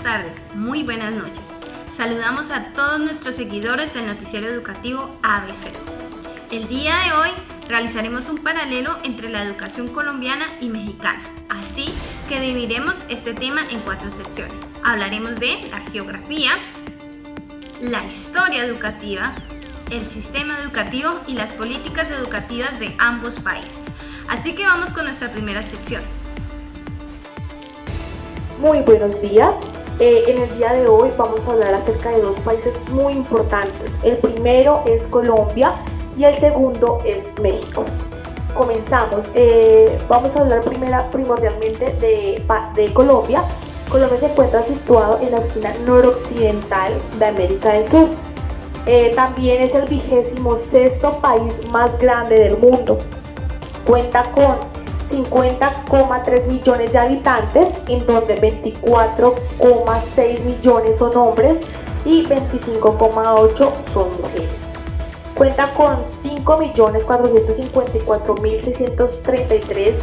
tardes, muy buenas noches. Saludamos a todos nuestros seguidores del noticiero educativo ABC. El día de hoy realizaremos un paralelo entre la educación colombiana y mexicana, así que dividiremos este tema en 4 secciones. Hablaremos de la geografía, la historia educativa, el sistema educativo y las políticas educativas de ambos países. Así que vamos con nuestra primera sección. Muy buenos días. En el día de hoy vamos a hablar acerca de 2 países muy importantes. El primero es Colombia y el segundo es México. Comenzamos. Vamos a hablar primordialmente de Colombia. Colombia se encuentra situado en la esquina noroccidental de América del Sur. También es el 26º país más grande del mundo. Cuenta con 50,3 millones de habitantes, en donde 24,6 millones son hombres y 25,8 son mujeres. Cuenta con 5.454.633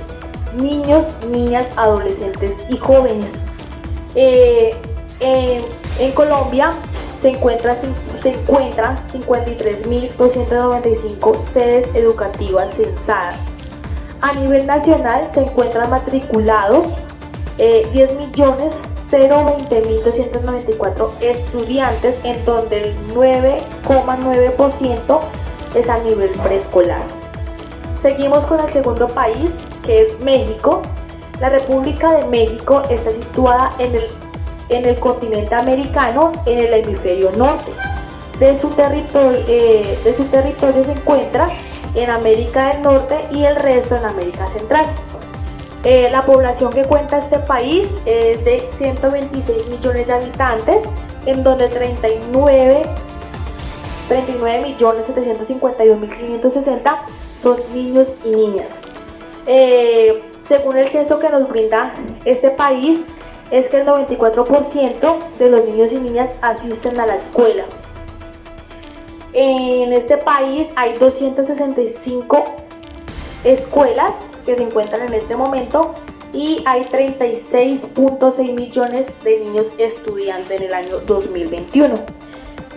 niños, niñas, adolescentes y jóvenes. En Colombia se encuentran 53.295 sedes educativas censadas. A nivel nacional se encuentran matriculados 10.020.294 estudiantes, en donde el 9,9% es a nivel preescolar. Seguimos con el segundo país, que es México. La República de México está situada en el continente americano, en el hemisferio norte. De su territorio se encuentra en América del Norte y el resto en América Central. La población que cuenta este país es de 126 millones de habitantes, en donde 39.751.560 son niños y niñas. Según el censo que nos brinda este país, es que el 94% de los niños y niñas asisten a la escuela. En este país hay 265 escuelas que se encuentran en este momento y hay 36,6 millones de niños estudiantes en el año 2021.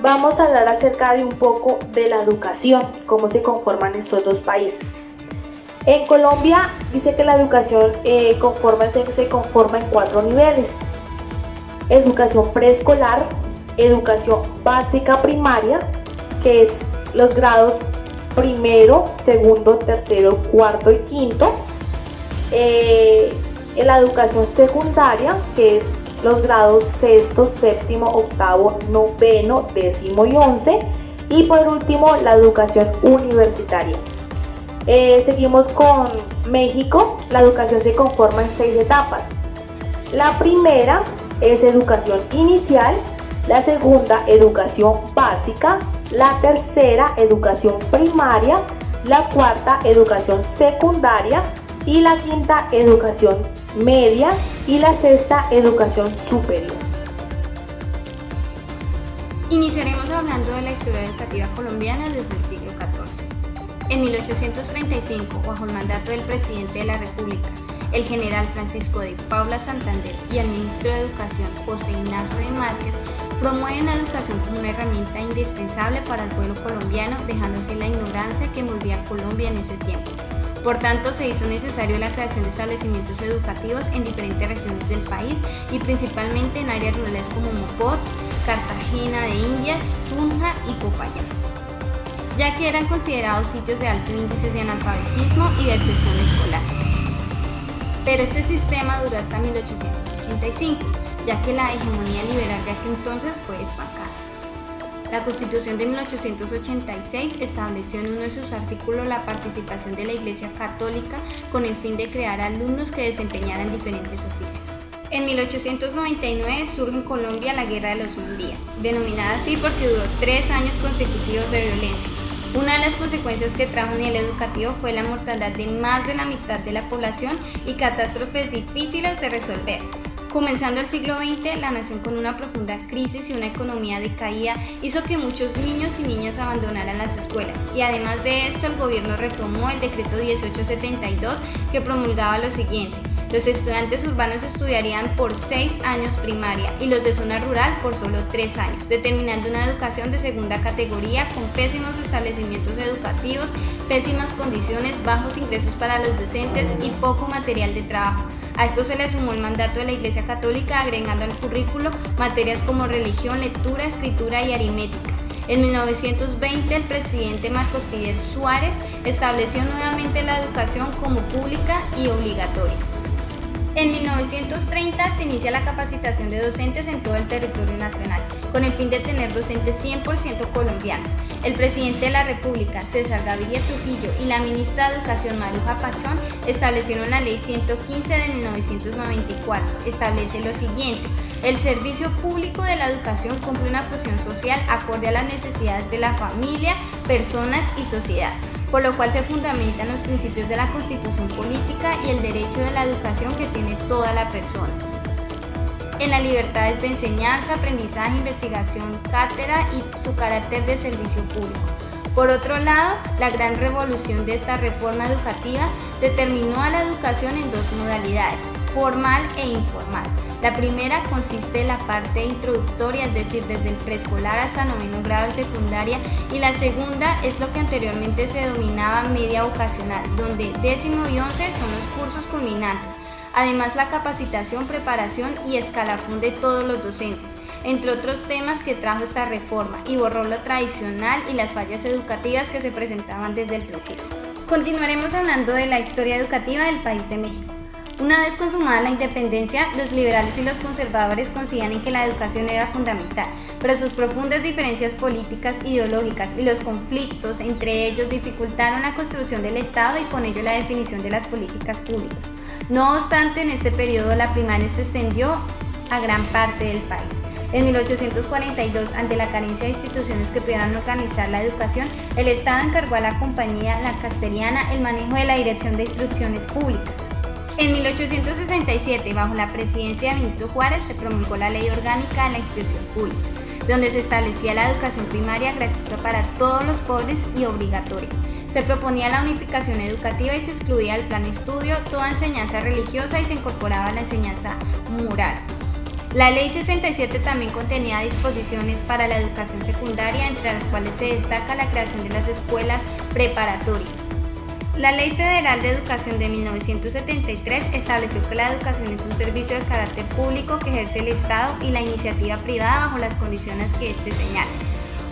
Vamos a hablar acerca de un poco de la educación, cómo se conforman estos 2 países. En Colombia dice que la educación se conforma en 4 niveles: educación preescolar, educación básica primaria, que es los grados primero, segundo, tercero, cuarto y quinto. La educación secundaria, que es los grados sexto, séptimo, octavo, noveno, décimo y 11. Y por último, la educación universitaria. Seguimos con México. La educación se conforma en 6 etapas. La primera es educación inicial, la segunda, educación básica, la tercera, educación primaria, la cuarta, educación secundaria, y la quinta, educación media, y la sexta, educación superior. Iniciaremos hablando de la historia educativa colombiana desde el siglo XIV. En 1835, bajo el mandato del presidente de la República, el general Francisco de Paula Santander, y el ministro de Educación, José Ignacio de Márquez, promueven la educación como una herramienta indispensable para el pueblo colombiano, dejando así la ignorancia que envolvía a Colombia en ese tiempo. Por tanto, se hizo necesario la creación de establecimientos educativos en diferentes regiones del país y principalmente en áreas rurales como Mopox, Cartagena de Indias, Tunja y Popayán, ya que eran considerados sitios de alto índice de analfabetismo y deserción escolar. Pero este sistema duró hasta 1885, ya que la hegemonía liberal de aquel entonces fue desbancada. La Constitución de 1886 estableció en uno de sus artículos la participación de la Iglesia Católica con el fin de crear alumnos que desempeñaran diferentes oficios. En 1899 surge en Colombia la Guerra de los 1000 días, denominada así porque duró 3 años consecutivos de violencia. Una de las consecuencias que trajo a nivel educativo fue la mortandad de más de la mitad de la población y catástrofes difíciles de resolver. Comenzando el siglo XX, la nación con una profunda crisis y una economía decaída hizo que muchos niños y niñas abandonaran las escuelas, y además de esto el gobierno retomó el decreto 1872 que promulgaba lo siguiente: Los estudiantes urbanos estudiarían por 6 años primaria y los de zona rural por solo 3 años, determinando una educación de segunda categoría con pésimos establecimientos educativos, pésimas condiciones, bajos ingresos para los docentes y poco material de trabajo. A esto se le sumó el mandato de la Iglesia Católica, agregando al currículo materias como religión, lectura, escritura y aritmética. En 1920, el presidente Marcos Fidel Suárez estableció nuevamente la educación como pública y obligatoria. En 1930 se inicia la capacitación de docentes en todo el territorio nacional, con el fin de tener docentes 100% colombianos. El presidente de la República, César Gaviria Trujillo, y la ministra de Educación, Maruja Pachón, establecieron la Ley 115 de 1994. Establece lo siguiente: el servicio público de la educación cumple una función social acorde a las necesidades de la familia, personas y sociedad, por lo cual se fundamentan los principios de la Constitución política y el derecho de la educación que tiene toda la persona. En las libertades de enseñanza, aprendizaje, investigación, cátedra y su carácter de servicio público. Por otro lado, la gran revolución de esta reforma educativa determinó a la educación en dos modalidades: formal e informal. La primera consiste en la parte introductoria, es decir, desde el preescolar hasta 9º grado de secundaria, y la segunda es lo que anteriormente se denominaba media vocacional, donde 10º y 11 son los cursos culminantes. Además, la capacitación, preparación y escalafón de todos los docentes, entre otros temas que trajo esta reforma, y borró lo tradicional y las fallas educativas que se presentaban desde el principio. Continuaremos hablando de la historia educativa del país de México. Una vez consumada la independencia, los liberales y los conservadores coincidían en que la educación era fundamental, pero sus profundas diferencias políticas, ideológicas y los conflictos entre ellos dificultaron la construcción del Estado y con ello la definición de las políticas públicas. No obstante, en este periodo la primaria se extendió a gran parte del país. En 1842, ante la carencia de instituciones que pudieran organizar la educación, el Estado encargó a la Compañía Lancasteriana el manejo de la Dirección de Instrucciones Públicas. En 1867, bajo la presidencia de Benito Juárez, se promulgó la Ley Orgánica de la Institución Pública, donde se establecía la educación primaria gratuita para todos los pobres y obligatoria. Se proponía la unificación educativa y se excluía del plan de estudio toda enseñanza religiosa y se incorporaba la enseñanza moral. La Ley 67 también contenía disposiciones para la educación secundaria, entre las cuales se destaca la creación de las escuelas preparatorias. La Ley Federal de Educación de 1973 estableció que la educación es un servicio de carácter público que ejerce el Estado y la iniciativa privada bajo las condiciones que éste señala.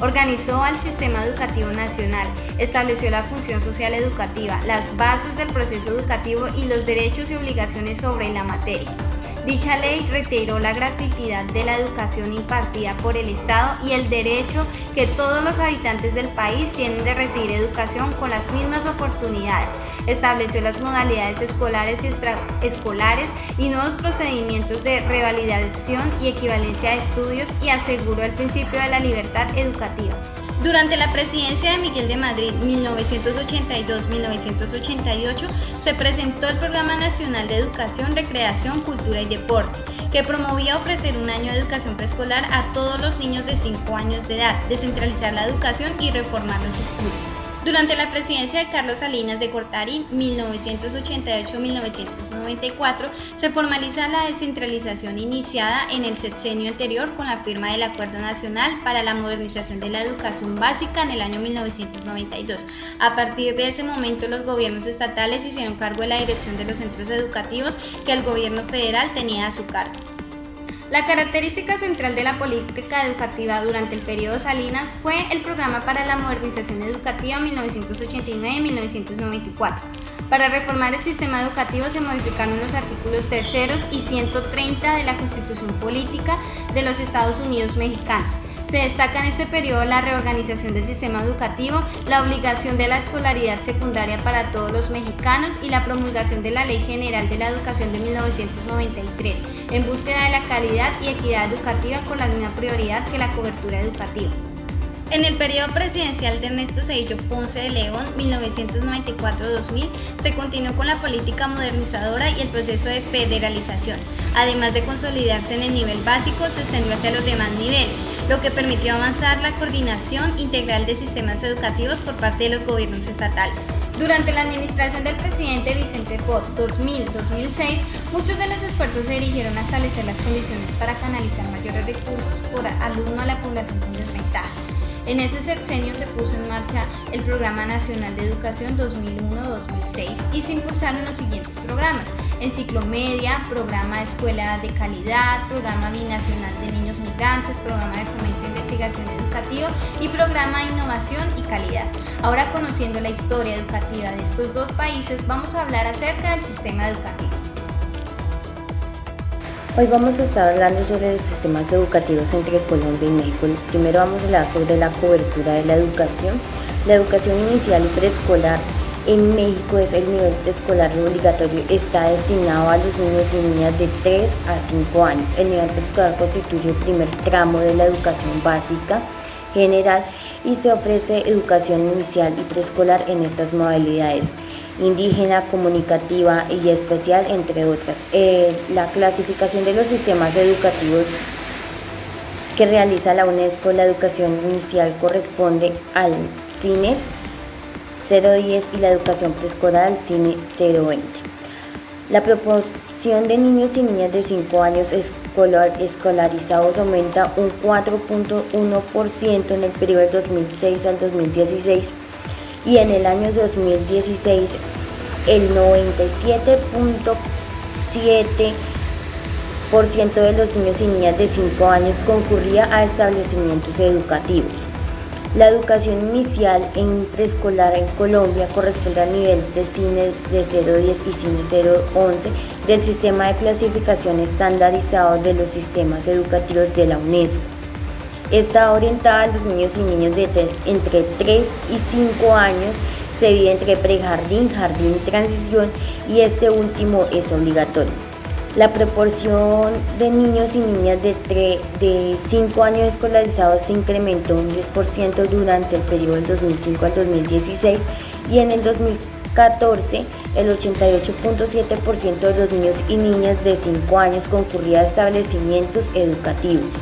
Organizó al sistema educativo nacional, estableció la función social educativa, las bases del proceso educativo y los derechos y obligaciones sobre la materia. Dicha ley reiteró la gratuidad de la educación impartida por el Estado y el derecho que todos los habitantes del país tienen de recibir educación con las mismas oportunidades. Estableció las modalidades escolares y extraescolares y nuevos procedimientos de revalidación y equivalencia de estudios y aseguró el principio de la libertad educativa. Durante la presidencia de Miguel de Madrid, 1982-1988, se presentó el Programa Nacional de Educación, Recreación, Cultura y Deporte, que promovía ofrecer un año de educación preescolar a todos los niños de 5 años de edad, descentralizar la educación y reformar los estudios. Durante la presidencia de Carlos Salinas de Gortari, 1988-1994, se formaliza la descentralización iniciada en el sexenio anterior con la firma del Acuerdo Nacional para la Modernización de la Educación Básica en el año 1992. A partir de ese momento, los gobiernos estatales hicieron cargo de la dirección de los centros educativos que el gobierno federal tenía a su cargo. La característica central de la política educativa durante el periodo Salinas fue el Programa para la Modernización Educativa 1989-1994. Para reformar el sistema educativo se modificaron los artículos 3 y 130 de la Constitución Política de los Estados Unidos Mexicanos. Se destaca en este periodo la reorganización del sistema educativo, la obligación de la escolaridad secundaria para todos los mexicanos y la promulgación de la Ley General de la Educación de 1993, en búsqueda de la calidad y equidad educativa con la misma prioridad que la cobertura educativa. En el periodo presidencial de Ernesto Zedillo Ponce de León, 1994-2000, se continuó con la política modernizadora y el proceso de federalización. Además de consolidarse en el nivel básico, se extendió hacia los demás niveles. lo que permitió avanzar la coordinación integral de sistemas educativos por parte de los gobiernos estatales. Durante la administración del presidente Vicente Fox 2000-2006, muchos de los esfuerzos se dirigieron a establecer las condiciones para canalizar mayores recursos por alumno a la población con desventaja. En ese sexenio se puso en marcha el Programa Nacional de Educación 2001-2006 y se impulsaron los siguientes programas: Enciclomedia, Programa de Escuela de Calidad, Programa Binacional de Niños Migrantes, Programa de Fomento de Investigación Educativa y Programa de Innovación y Calidad. Ahora, conociendo la historia educativa de estos dos países, vamos a hablar acerca del sistema educativo. Hoy vamos a estar hablando sobre los sistemas educativos entre Colombia y México. Primero vamos a hablar sobre la cobertura de la educación. La educación inicial y preescolar en México es el nivel escolar obligatorio. Está destinado a los niños y niñas de 3 a 5 años. El nivel preescolar constituye el primer tramo de la educación básica general y se ofrece educación inicial y preescolar en estas modalidades: indígena, comunicativa y especial, entre otras. La clasificación de los sistemas educativos que realiza la UNESCO, la educación inicial corresponde al CINE 010 y la educación preescolar al CINE 020. La proporción de niños y niñas de 5 años escolarizados aumenta un 4.1% en el periodo del 2006 al 2016. Y en el año 2016 el 97.7% de los niños y niñas de 5 años concurría a establecimientos educativos. La educación inicial en preescolar en Colombia corresponde al nivel de CINE de 010 y CINE 011 del Sistema de Clasificación Estandarizado de los Sistemas Educativos de la UNESCO. Está orientada a los niños y niñas de entre 3 y 5 años. Se divide entre prejardín, jardín y transición, y este último es obligatorio. La proporción de niños y niñas de 5 años escolarizados se incrementó un 10% durante el periodo del 2005 al 2016, y en el 2014 el 88.7% de los niños y niñas de 5 años concurría a establecimientos educativos.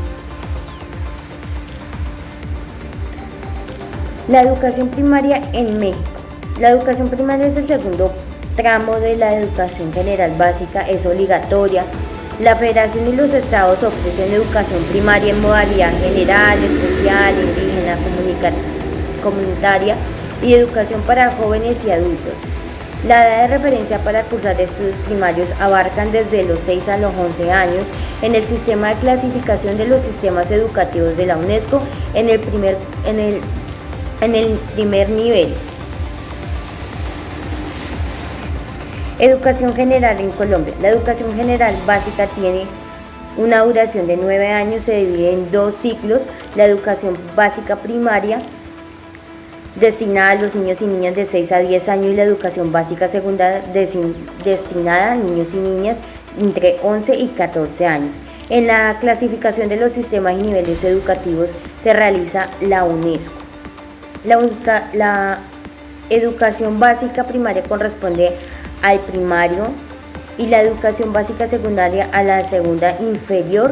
La educación primaria en México. La educación primaria es el segundo tramo de la educación general básica, es obligatoria. La Federación y los estados ofrecen educación primaria en modalidad general, especial, indígena, comunitaria y educación para jóvenes y adultos. La edad de referencia para cursar estudios primarios abarcan desde los 6 a los 11 años en el sistema de clasificación de los sistemas educativos de la UNESCO en el primer nivel. Educación general en Colombia. La educación general básica tiene una duración de 9 años, se divide en 2 ciclos: la educación básica primaria, destinada a los niños y niñas de 6 a 10 años, y la educación básica secundaria, destinada a niños y niñas entre 11 y 14 años. En la clasificación de los sistemas y niveles educativos se realiza la UNESCO. La educación básica primaria corresponde al primario y la educación básica secundaria a la segunda inferior.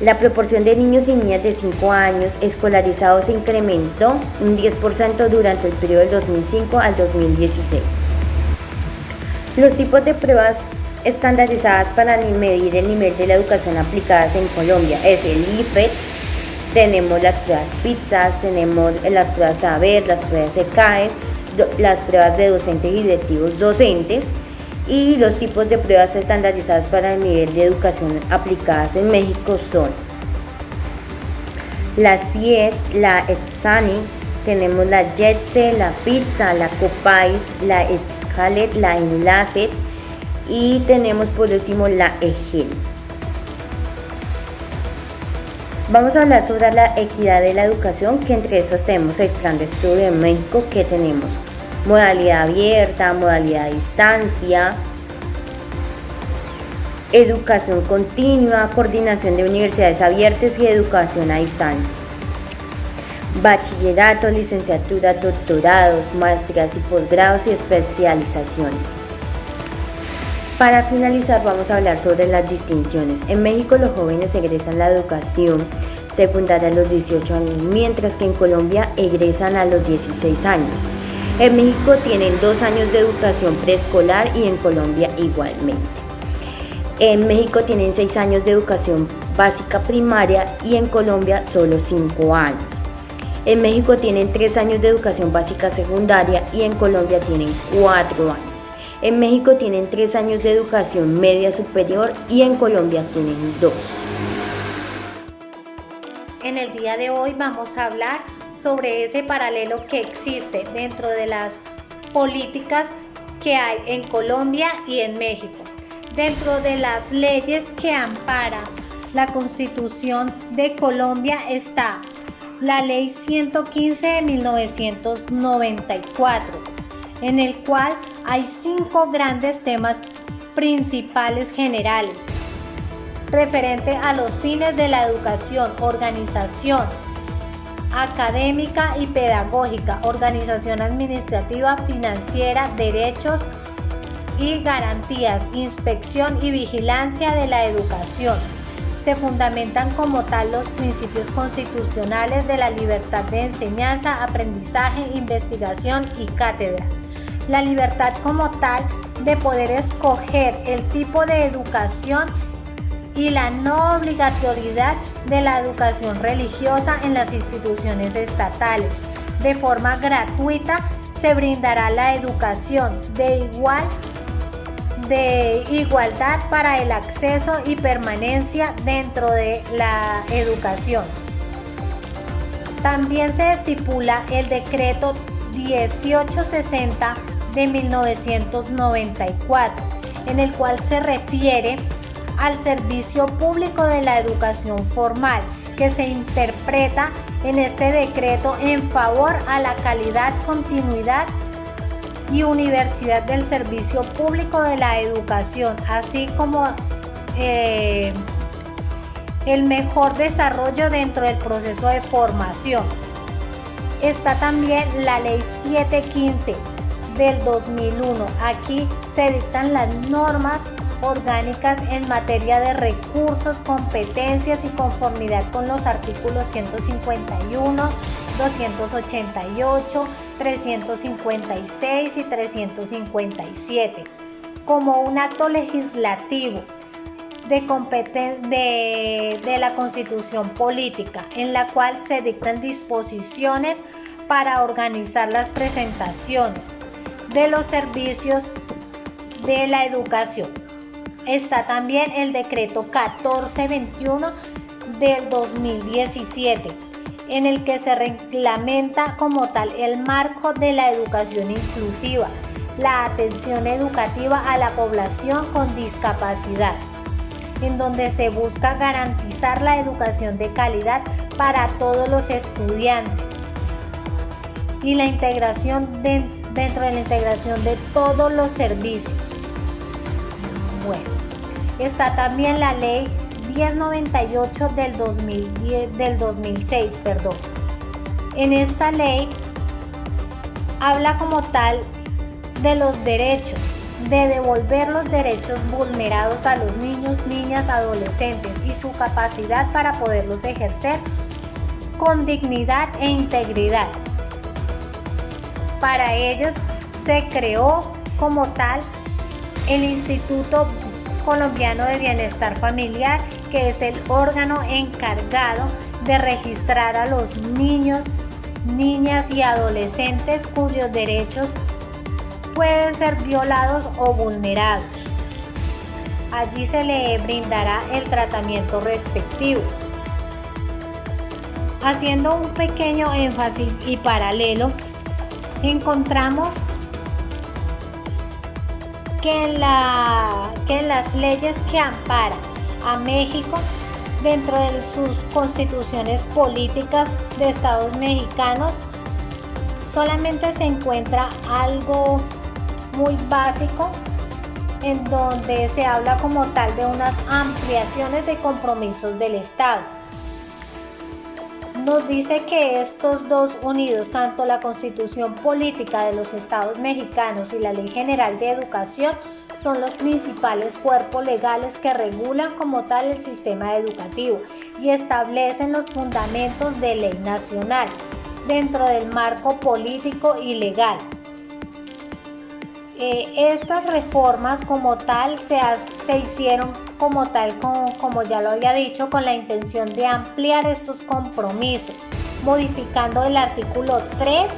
La proporción de niños y niñas de 5 años escolarizados se incrementó un 10% durante el periodo del 2005 al 2016. Los tipos de pruebas estandarizadas para medir el nivel de la educación aplicadas en Colombia es el IFET. Tenemos las pruebas PISA, tenemos las pruebas Saber, las pruebas ECAES, las pruebas de docentes y directivos docentes, y los tipos de pruebas estandarizadas para el nivel de educación aplicadas en México son la CIES, la EXANI, tenemos la JETSE, la PISA, la COPAIS, la SCALET, la ENLACET, y tenemos por último la EGEL. Vamos a hablar sobre la equidad de la educación, que entre estos tenemos el Plan de Estudio de México, que tenemos modalidad abierta, modalidad a distancia, educación continua, coordinación de universidades abiertas y educación a distancia, bachillerato, licenciatura, doctorados, maestrías y posgrados y especializaciones. Para finalizar, vamos a hablar sobre las distinciones. En México, los jóvenes egresan la educación secundaria a los 18 años, mientras que en Colombia egresan a los 16 años. En México tienen 2 años de educación preescolar y en Colombia igualmente. En México tienen 6 años de educación básica primaria y en Colombia solo 5 años. En México tienen 3 años de educación básica secundaria y en Colombia tienen 4 años. En México tienen 3 años de educación media superior y en Colombia tienen 2. En el día de hoy vamos a hablar sobre ese paralelo que existe dentro de las políticas que hay en Colombia y en México. Dentro de las leyes que amparan la Constitución de Colombia está la Ley 115 de 1994, en el cual hay 5 grandes temas principales generales referente a los fines de la educación, organización académica y pedagógica, organización administrativa, financiera, derechos y garantías, inspección y vigilancia de la educación. Se fundamentan como tal los principios constitucionales de la libertad de enseñanza, aprendizaje, investigación y cátedra. La libertad como tal de poder escoger el tipo de educación y la no obligatoriedad de la educación religiosa en las instituciones estatales. De forma gratuita se brindará la educación de igualdad para el acceso y permanencia dentro de la educación. También se estipula el decreto 1860 de 1994, en el cual se refiere al servicio público de la educación formal, que se interpreta en este decreto en favor a la calidad, continuidad y universidad del servicio público de la educación, así como el mejor desarrollo dentro del proceso de formación. Está también la Ley 715 del 2001. Aquí se dictan las normas orgánicas en materia de recursos, competencias y conformidad con los artículos 151, 288, 356 y 357, como un acto legislativo de la Constitución Política, en la cual se dictan disposiciones para organizar las presentaciones de los servicios de la educación. Está también el decreto 1421 del 2017, en el que se reglamenta como tal el marco de la educación inclusiva, la atención educativa a la población con discapacidad, en donde se busca garantizar la educación de calidad para todos los estudiantes y la integración dentro de la integración de todos los servicios. Bueno, está también la ley 1098 del 2006. En esta ley habla como tal de los derechos, de devolver los derechos vulnerados a los niños, niñas, adolescentes y su capacidad para poderlos ejercer con dignidad e integridad. Para ellos se creó como tal el Instituto Colombiano de Bienestar Familiar, que es el órgano encargado de registrar a los niños, niñas y adolescentes cuyos derechos pueden ser violados o vulnerados. Allí se le brindará el tratamiento respectivo. Haciendo un pequeño énfasis y paralelo, encontramos que en las leyes que amparan a México dentro de sus constituciones políticas de estados mexicanos solamente se encuentra algo muy básico, en donde se habla como tal de unas ampliaciones de compromisos del Estado. nos dice que estos dos unidos, tanto la Constitución Política de los Estados Mexicanos y la Ley General de Educación, son los principales cuerpos legales que regulan como tal el sistema educativo y establecen los fundamentos de ley nacional dentro del marco político y legal. Estas reformas como tal se hicieron como tal, como ya lo había dicho, con la intención de ampliar estos compromisos, modificando el artículo 3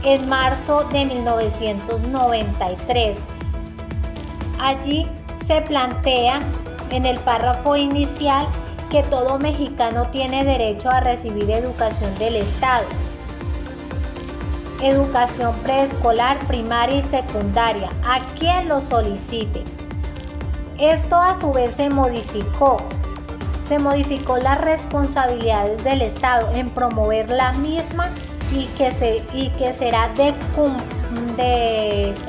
en marzo de 1993. Allí se plantea en el párrafo inicial que todo mexicano tiene derecho a recibir educación del Estado. Educación preescolar, primaria y secundaria, a quien lo solicite. Esto a su vez se modificó las responsabilidades del Estado en promover la misma y que será de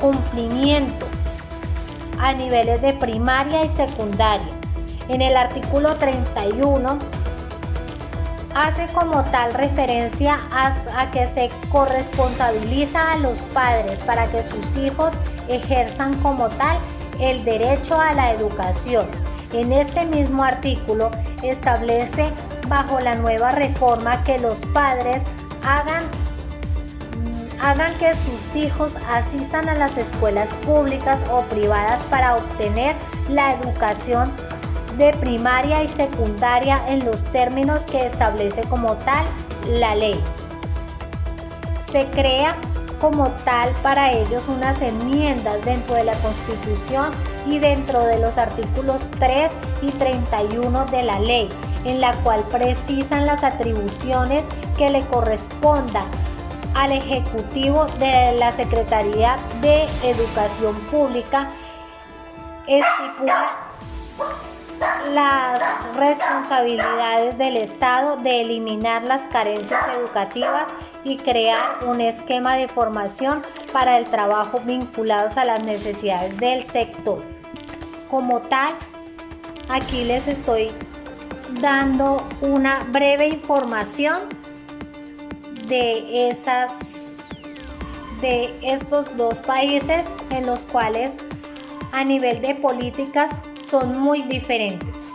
cumplimiento a niveles de primaria y secundaria. En el artículo 31 hace como tal referencia a que se corresponsabiliza a los padres para que sus hijos ejerzan como tal el derecho a la educación. En este mismo artículo establece bajo la nueva reforma que los padres hagan que sus hijos asistan a las escuelas públicas o privadas para obtener la educación de primaria y secundaria en los términos que establece como tal la ley. Se crea como tal para ellos unas enmiendas dentro de la Constitución y dentro de los artículos 3 y 31 de la ley, en la cual precisan las atribuciones que le correspondan al Ejecutivo de la Secretaría de Educación Pública. Estipula las responsabilidades del Estado de eliminar las carencias educativas y crear un esquema de formación para el trabajo vinculados a las necesidades del sector. Como tal, aquí les estoy dando una breve información de estos dos países en los cuales a nivel de políticas son muy diferentes.